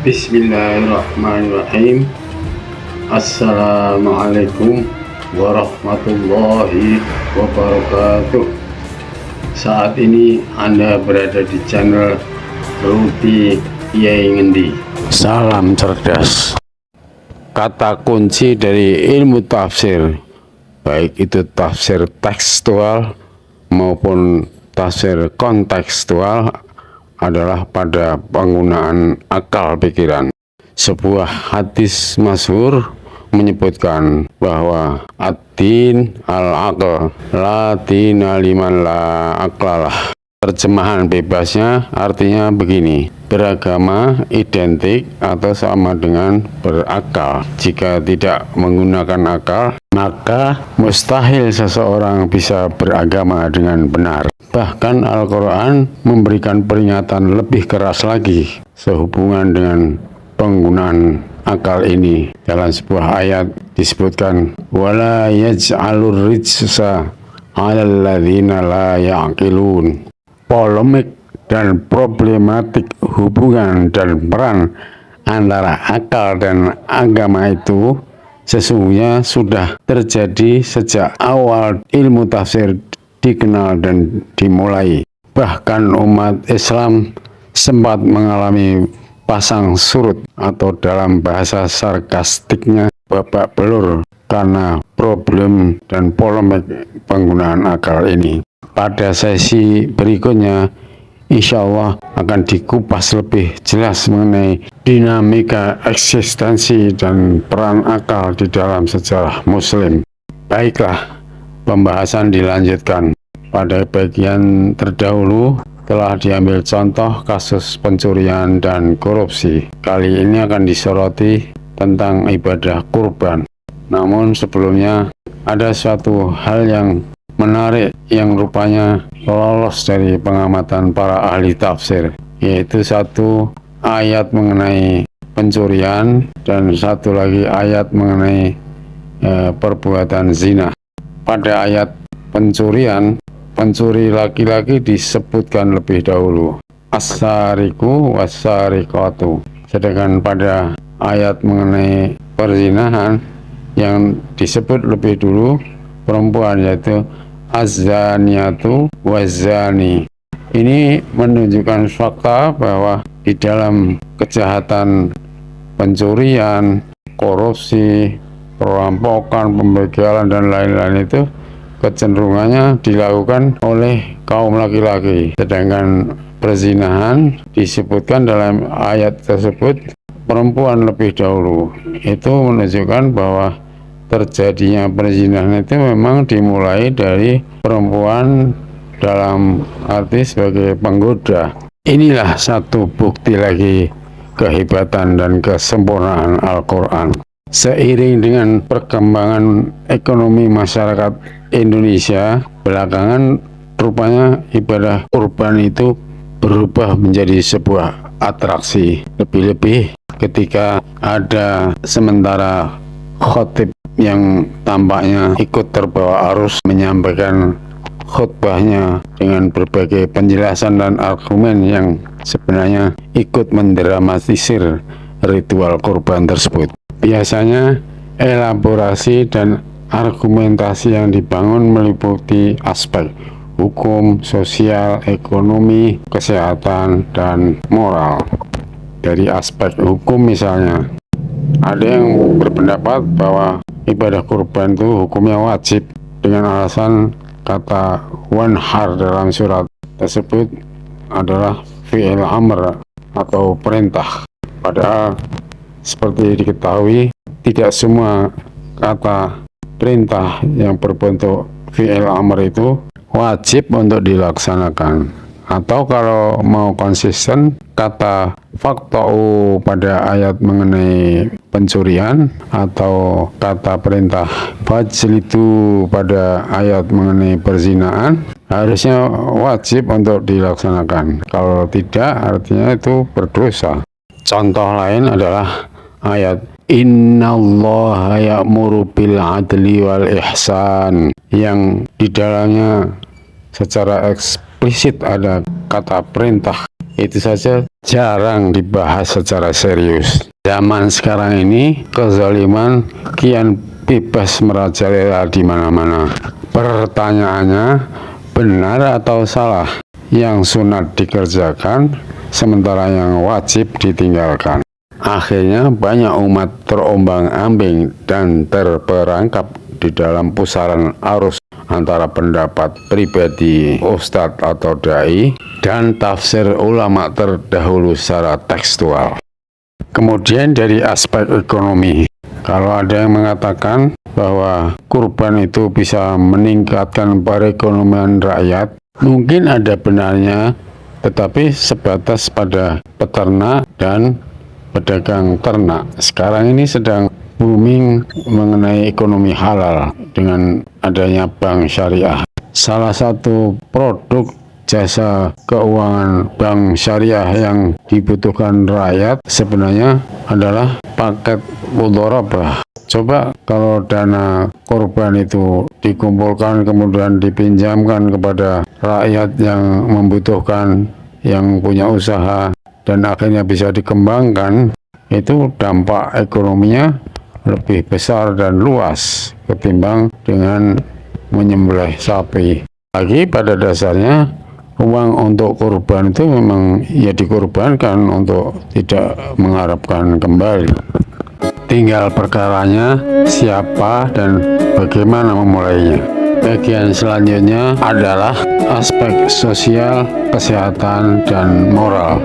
Bismillahirrahmanirrahim. Assalamualaikum warahmatullahi wabarakatuh. Saat ini Anda berada di channel Ruti Kiai Ngendi. Salam cerdas. Kata kunci dari ilmu tafsir, baik itu tafsir tekstual maupun tafsir kontekstual, adalah pada penggunaan akal pikiran. Sebuah hadis masyhur menyebutkan bahwa ad-din al-aql la dina liman la aqlalah. Terjemahan bebasnya artinya begini: beragama identik atau sama dengan berakal. Jika tidak menggunakan akal, maka mustahil seseorang bisa beragama dengan benar. Bahkan Al-Quran memberikan peringatan lebih keras lagi sehubungan dengan penggunaan akal ini. Dalam sebuah ayat disebutkan, wala yaj'alur rijsa 'alal ladzina la ya'qilun. Polemik dan problematik hubungan dan peran antara akal dan agama itu sesungguhnya sudah terjadi sejak awal ilmu tafsir dikenal dan dimulai. Bahkan umat Islam sempat mengalami pasang surut atau dalam bahasa sarkastiknya babak belur karena problem dan polemik penggunaan akal ini. Pada sesi berikutnya insya Allah akan dikupas lebih jelas mengenai dinamika eksistensi dan peran akal di dalam sejarah Muslim. Baiklah, pembahasan dilanjutkan. Pada bagian terdahulu telah diambil contoh kasus pencurian dan korupsi. Kali ini akan disoroti tentang ibadah kurban. Namun sebelumnya ada suatu hal yang menarik yang rupanya lolos dari pengamatan para ahli tafsir, yaitu satu ayat mengenai pencurian dan satu lagi ayat mengenai perbuatan zina. Pada ayat pencurian, pencuri laki-laki disebutkan lebih dahulu, as-sariqu was-sariqatu. Sedangkan pada ayat mengenai perzinahan yang disebut lebih dulu perempuan, yaitu az-zaniyatu waz-zani. Ini menunjukkan fakta bahwa di dalam kejahatan pencurian, korupsi, perampokan, pembegalan dan lain-lain itu kecenderungannya dilakukan oleh kaum laki-laki. Sedangkan perzinahan disebutkan dalam ayat tersebut perempuan lebih dahulu. Itu menunjukkan bahwa terjadinya perzinahan itu memang dimulai dari perempuan dalam arti sebagai penggoda. Inilah satu bukti lagi kehebatan dan kesempurnaan Al-Quran. Seiring dengan perkembangan ekonomi masyarakat Indonesia belakangan, rupanya ibadah kurban itu berubah menjadi sebuah atraksi. Lebih-lebih ketika ada sementara khotib yang tampaknya ikut terbawa arus menyampaikan khutbahnya dengan berbagai penjelasan dan argumen yang sebenarnya ikut mendramatisir ritual kurban tersebut. Biasanya elaborasi dan argumentasi yang dibangun meliputi aspek hukum, sosial, ekonomi, kesehatan, dan moral. Dari aspek hukum misalnya, ada yang berpendapat bahwa ibadah kurban itu hukumnya wajib dengan alasan kata wanhar dalam surat tersebut adalah fi'il amr atau perintah. Padahal seperti diketahui, tidak semua kata perintah yang berbentuk fi'il amr itu wajib untuk dilaksanakan. Atau kalau mau konsisten, kata fakta'u pada ayat mengenai pencurian atau kata perintah fajlidu pada ayat mengenai perzinaan harusnya wajib untuk dilaksanakan. Kalau tidak, artinya itu berdosa. Contoh lain adalah ayat innallaha ya'muru bil adli wal ihsan, yang di dalamnya secara eksplisit ada kata perintah. Itu saja jarang dibahas secara serius. Zaman sekarang ini kezaliman kian bebas merajalela di mana-mana. Pertanyaannya, benar atau salah yang sunat dikerjakan sementara yang wajib ditinggalkan? Akhirnya banyak umat terombang-ambing dan terperangkap di dalam pusaran arus antara pendapat pribadi ustadz atau dai dan tafsir ulama terdahulu secara tekstual. Kemudian dari aspek ekonomi, kalau ada yang mengatakan bahwa kurban itu bisa meningkatkan perekonomian rakyat, mungkin ada benarnya, tetapi sebatas pada peternak dan pedagang ternak. Sekarang ini sedang booming mengenai ekonomi halal dengan adanya bank syariah. Salah satu produk jasa keuangan bank syariah yang dibutuhkan rakyat sebenarnya adalah paket mudharabah. Coba kalau dana korban itu dikumpulkan kemudian dipinjamkan kepada rakyat yang membutuhkan, yang punya usaha, dan akhirnya bisa dikembangkan, itu dampak ekonominya lebih besar dan luas ketimbang dengan menyembelih sapi. Lagi pada dasarnya uang untuk kurban itu memang ya dikorbankan untuk tidak mengharapkan kembali. Tinggal perkaranya siapa dan bagaimana memulainya. Bagian selanjutnya adalah aspek sosial, kesehatan, dan moral.